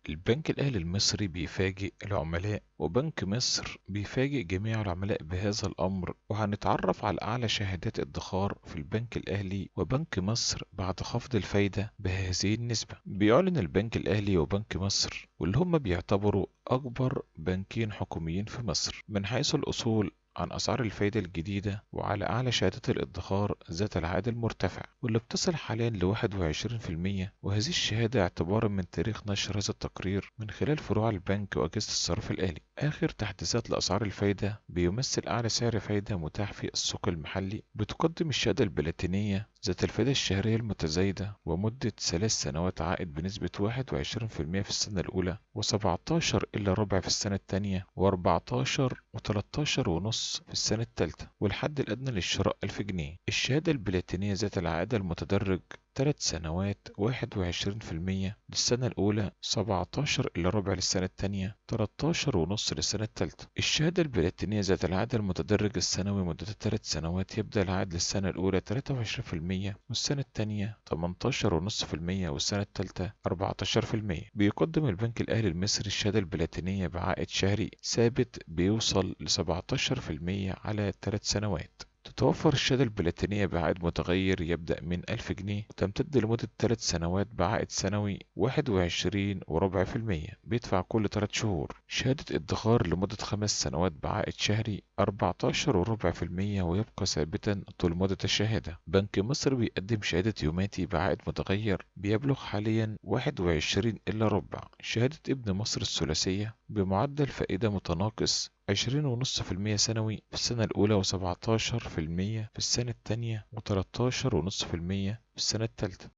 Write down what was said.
البنك الأهلي المصري بيفاجئ العملاء، وبنك مصر بيفاجئ جميع العملاء بهذا الأمر، وهنتعرف على أعلى شهادات ادخار في البنك الأهلي وبنك مصر بعد خفض الفايدة بهذه النسبة. بيعلن البنك الأهلي وبنك مصر واللي هم بيعتبروا أكبر بنكين حكوميين في مصر من حيث الأصول عن أسعار الفايدة الجديدة وعلى أعلى شهادات الادخار ذات العائد المرتفع، واللي بتصل حاليا ل21%. وهذه الشهادة اعتبارا من تاريخ نشر هذا التقرير من خلال فروع البنك وأجهزة الصرف الآلي. آخر تحديثات لأسعار الفايدة بيمثل أعلى سعر فايدة متاح في السوق المحلي. بتقدم الشهادة البلاتينية ذات الفائدة الشهرية المتزايدة ومدة 3 سنوات عائد بنسبة 21% في السنة الأولى، و17 إلا ربع في السنة الثانية، و14 و13 ونص في السنة الثالثة، والحد الأدنى للشراء 1000 جنيه. الشهادة البلاتينية ذات العائد المتدرج 3 سنوات 21% للسنة الأولى، 17 إلا ربع للسنة الثانية، 13 ونص للسنة الثالثة. الشهادة البلاتينية ذات العائد المتدرج السنوي مدته 3 سنوات، يبدأ العائد للسنة الأولى 23% والسنة الثانية 18.5% والسنة الثالثة 14%. بيقدم البنك الأهلي المصري الشهادة البلاتينية بعائد شهري ثابت بيوصل ل 17% على 3 سنوات. تتوفر الشهادة البلاتينية بعائد متغير يبدأ من 1000 جنيه، وتمتد لمدة 3 سنوات بعائد سنوي 21.4%، بيدفع كل 3 شهور. شهادة ادخار لمدة 5 سنوات بعائد شهري 14.4%، ويبقى ثابتا طول مدة الشهادة. بنك مصر بيقدم شهادة يوماتي بعائد متغير بيبلغ حاليا 21 إلا ربع. شهادة ابن مصر الثلاثية بمعدل فائدة متناقص 20.5% سنوي في السنة الأولى، و17% في السنة الثانية، و13.5% في السنة الثالثة.